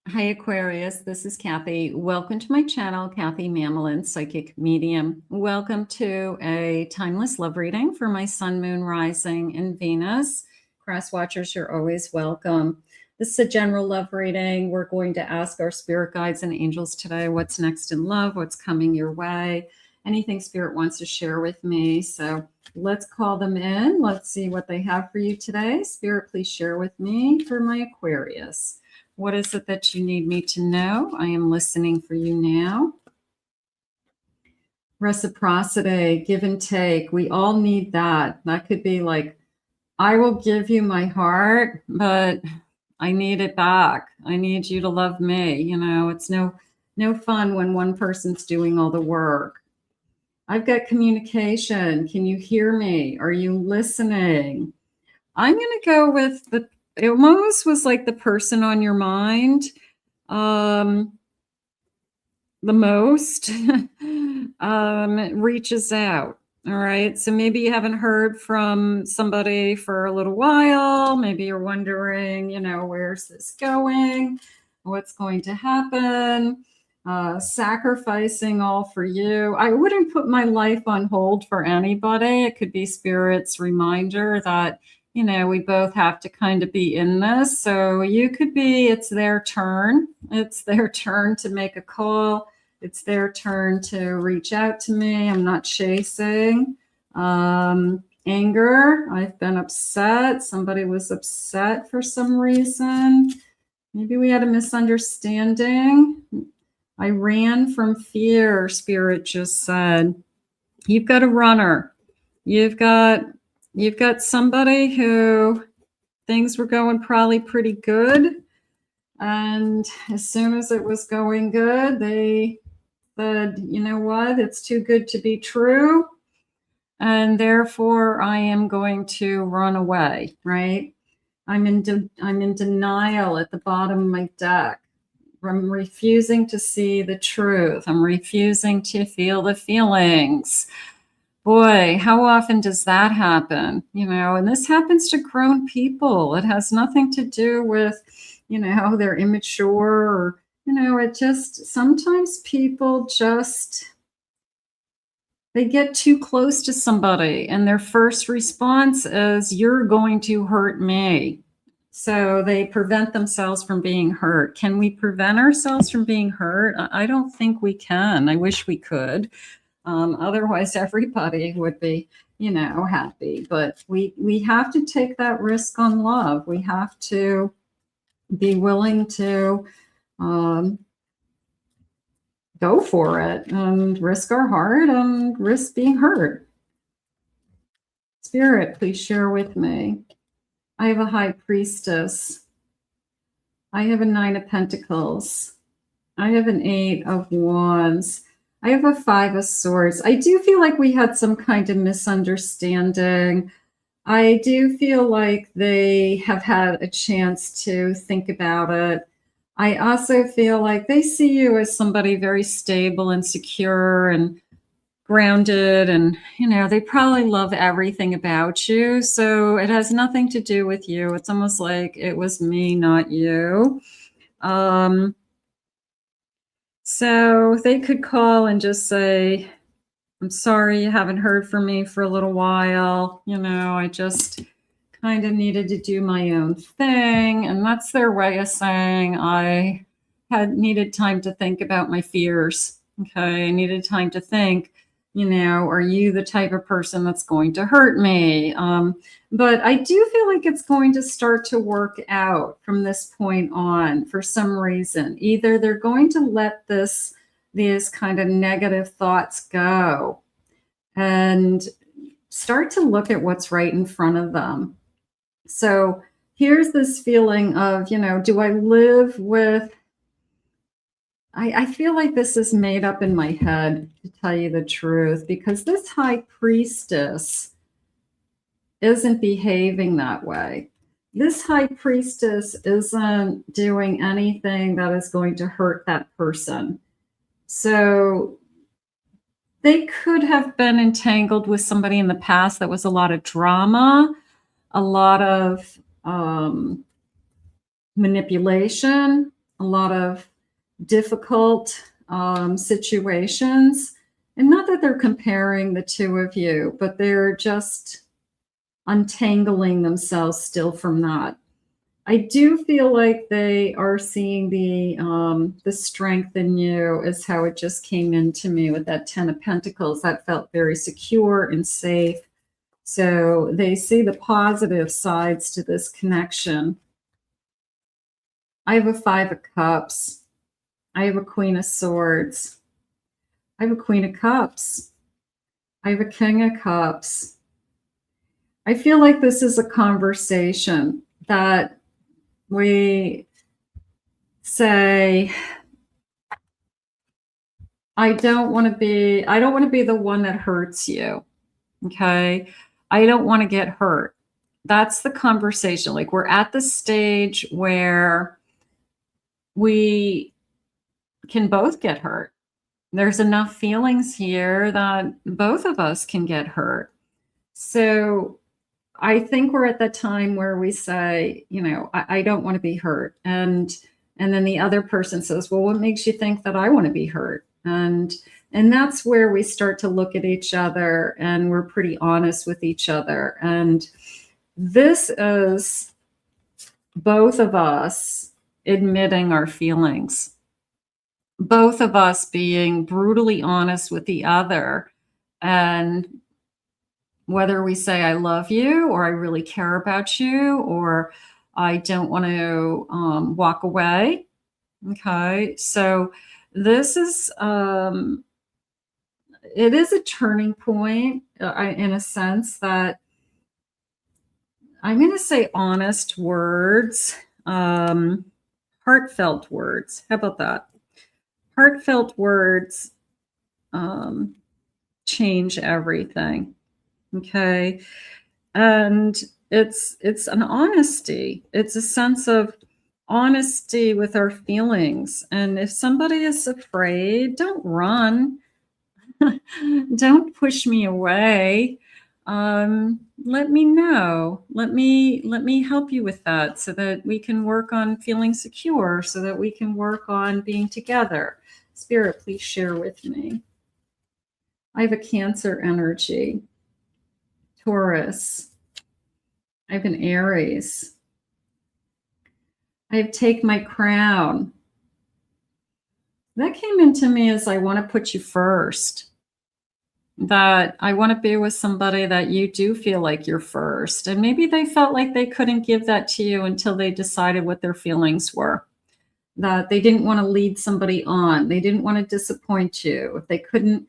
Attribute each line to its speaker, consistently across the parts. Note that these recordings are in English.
Speaker 1: Hi, Aquarius. This is Kathy. Welcome to my channel, Kathy Mamelin, Psychic Medium. Welcome to a timeless love reading for my Sun, Moon, Rising, and Venus. Cross watchers, you're always welcome. This is a general love reading. We're going to ask our spirit guides and angels today what's next in love, what's coming your way, anything spirit wants to share with me. So let's call them in. Let's see what they have for you today. Spirit, please share with me for my Aquarius. What is it that you need me to know? I am listening for you now. Reciprocity, give and take. We all need that. That could be like, I will give you my heart, but I need it back. I need you to love me. You know, it's no fun when one person's doing all the work. I've got communication. Can you hear me? Are you listening? I'm going to go with it almost was like the person on your mind the most reaches out. All right. So maybe you haven't heard from somebody for a little while. Maybe you're wondering, you know, where's this going? What's going to happen? Sacrificing all for you. I wouldn't put my life on hold for anybody. It could be Spirit's reminder that, you know, we both have to kind of be in this. So you could be, it's their turn. It's their turn to make a call. It's their turn to reach out to me. I'm not chasing. Anger. I've been upset. Somebody was upset for some reason. Maybe we had a misunderstanding. I ran from fear, Spirit just said. You've got a runner. You've got somebody who things were going probably pretty good. And as soon as it was going good, they said, you know what, it's too good to be true. And therefore, I am going to run away, right? I'm in denial at the bottom of my deck. I'm refusing to see the truth. I'm refusing to feel the feelings. Boy, how often does that happen? You know, and this happens to grown people. It has nothing to do with, you know, they're immature or, you know, it just, sometimes people just, they get too close to somebody and their first response is, you're going to hurt me. So they prevent themselves from being hurt. Can we prevent ourselves from being hurt? I don't think we can. I wish we could. Otherwise, everybody would be, you know, happy. But we have to take that risk on love. We have to be willing to go for it and risk our heart and risk being hurt. Spirit, please share with me. I have a High Priestess. I have a 9 of Pentacles. I have an 8 of Wands. I have a 5 of Swords. I do feel like we had some kind of misunderstanding. I do feel like they have had a chance to think about it. I also feel like they see you as somebody very stable and secure and grounded, and, you know, they probably love everything about you. So it has nothing to do with you. It's almost like it was me, not you. So they could call and just say, I'm sorry you haven't heard from me for a little while. You know, I just kind of needed to do my own thing. And that's their way of saying I had needed time to think about my fears. Okay, I needed time to think, you know, are you the type of person that's going to hurt me? But I do feel like it's going to start to work out from this point on for some reason. Either they're going to let these kind of negative thoughts go and start to look at what's right in front of them. So here's this feeling of, you know, do I live with, I feel like this is made up in my head, to tell you the truth, because this High Priestess isn't behaving that way. This High Priestess isn't doing anything that is going to hurt that person. So they could have been entangled with somebody in the past that was a lot of drama, a lot of manipulation, a lot of difficult situations. And not that they're comparing the two of you, but they're just untangling themselves still from that. I do feel like they are seeing the strength in you, is how it just came into me with that Ten of Pentacles. That felt very secure and safe. So they see the positive sides to this connection. I have a Five of Cups. I have a Queen of Swords. I have a Queen of Cups. I have a King of Cups. I feel like this is a conversation that we say, I don't want to be the one that hurts you. Okay. I don't want to get hurt. That's the conversation. Like, we're at the stage where we can both get hurt. There's enough feelings here that both of us can get hurt. So I think we're at that time where we say, I don't want to be hurt. And then the other person says, well, what makes you think that I want to be hurt? And that's where we start to look at each other, and we're pretty honest with each other. And this is both of us admitting our feelings, both of us being brutally honest with the other. And whether we say, I love you, or I really care about you, or I don't want to walk away. Okay. So this is, it is a turning point in a sense that I'm going to say honest words, heartfelt words. How about that? Heartfelt words change everything. Okay. And it's an honesty. It's a sense of honesty with our feelings. And if somebody is afraid, don't run. Don't push me away. Let me know. Let me help you with that, so that we can work on feeling secure, so that we can work on being together. Spirit, please share with me. I have a Cancer energy. Taurus. I have an Aries. I have Take My Crown. That came into me as I want to put you first. That I want to be with somebody that you do feel like you're first. And maybe they felt like they couldn't give that to you until they decided what their feelings were. That they didn't want to lead somebody on. They didn't want to disappoint you. If they couldn't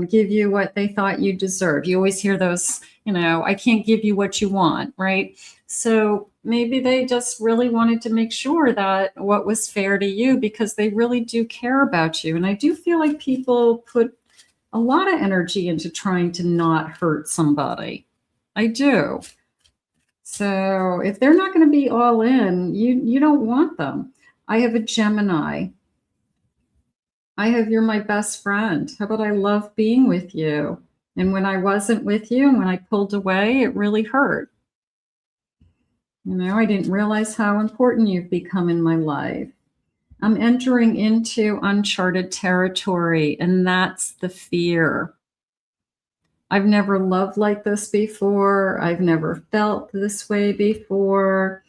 Speaker 1: give you what they thought you deserved. You always hear those, I can't give you what you want, right? So maybe they just really wanted to make sure that what was fair to you, because they really do care about you. And I do feel like people put a lot of energy into trying to not hurt somebody. I do. So if they're not going to be all in, you don't want them. I have a Gemini. I have You're My Best Friend. How about I love being with you? And when I wasn't with you and when I pulled away, it really hurt. I didn't realize how important you've become in my life. I'm entering into uncharted territory, and that's the fear. I've never loved like this before. I've never felt this way before.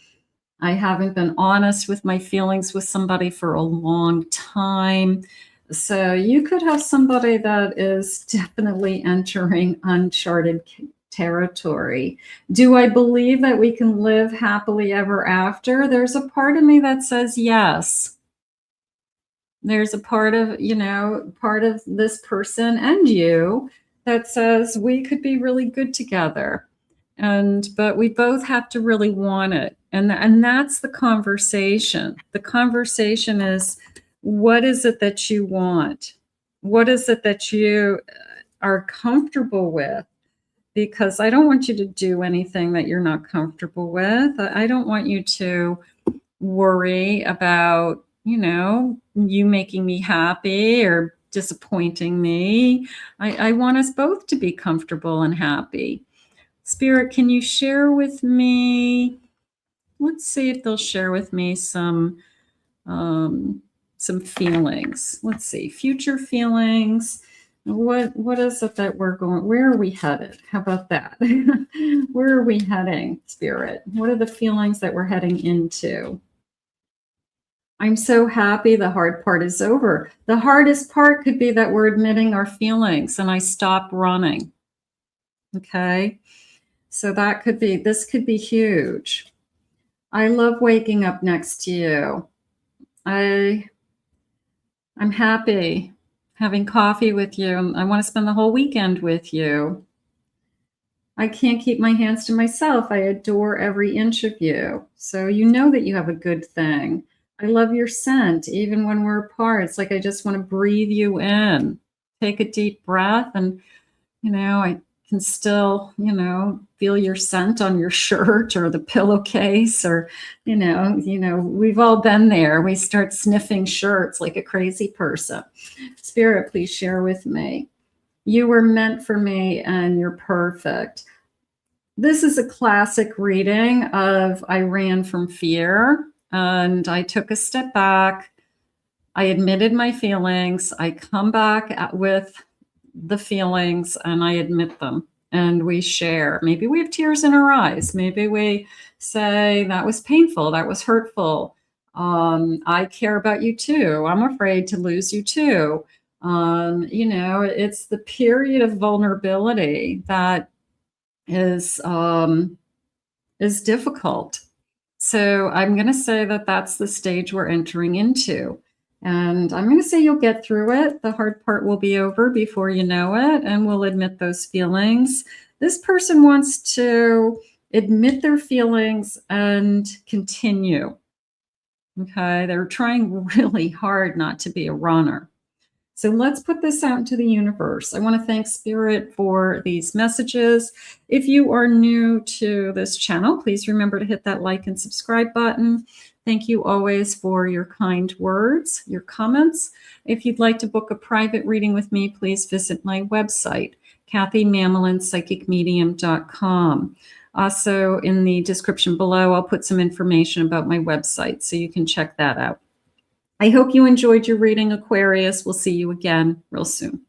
Speaker 1: I haven't been honest with my feelings with somebody for a long time. So you could have somebody that is definitely entering uncharted territory. Do I believe that we can live happily ever after? There's a part of me that says yes. There's a part of, part of this person and you that says we could be really good together. But we both have to really want it. And that's the conversation. The conversation is, what is it that you want? What is it that you are comfortable with? Because I don't want you to do anything that you're not comfortable with. I don't want you to worry about, you making me happy or disappointing me. I want us both to be comfortable and happy. Spirit, can you share with me? Let's see if they'll share with me some some feelings. Let's see, future feelings. What is it that we're going, where are we headed? How about that? Where are we heading, Spirit? What are the feelings that we're heading into? I'm so happy the hard part is over. The hardest part could be that we're admitting our feelings and I stop running. Okay. So that could be, this could be huge. I love waking up next to you. I'm happy having coffee with you. I want to spend the whole weekend with you. I can't keep my hands to myself. I adore every inch of you. So you know that you have a good thing. I love your scent, even when we're apart. It's like I just want to breathe you in. Take a deep breath and, I can still, feel your scent on your shirt or the pillowcase or, we've all been there. We start sniffing shirts like a crazy person. Spirit, please share with me. You were meant for me and you're perfect. This is a classic reading of I ran from fear and I took a step back. I admitted my feelings. I come back with the feelings and I admit them and we share. Maybe we have tears in our eyes. Maybe we say that was painful. That was hurtful. I care about you too. I'm afraid to lose you too. It's the period of vulnerability that is difficult. So I'm going to say that that's the stage we're entering into. And I'm going to say you'll get through it. The hard part will be over before you know it, and we'll admit those feelings. This person wants to admit their feelings and continue. Okay, they're trying really hard not to be a runner. So let's put this out into the universe. I want to thank Spirit for these messages. If you are new to this channel, please remember to hit that like and subscribe button. Thank you always for your kind words, your comments. If you'd like to book a private reading with me, please visit my website, KathyMamolin.psychicmedium.com. Also, in the description below, I'll put some information about my website so you can check that out. I hope you enjoyed your reading, Aquarius. We'll see you again real soon.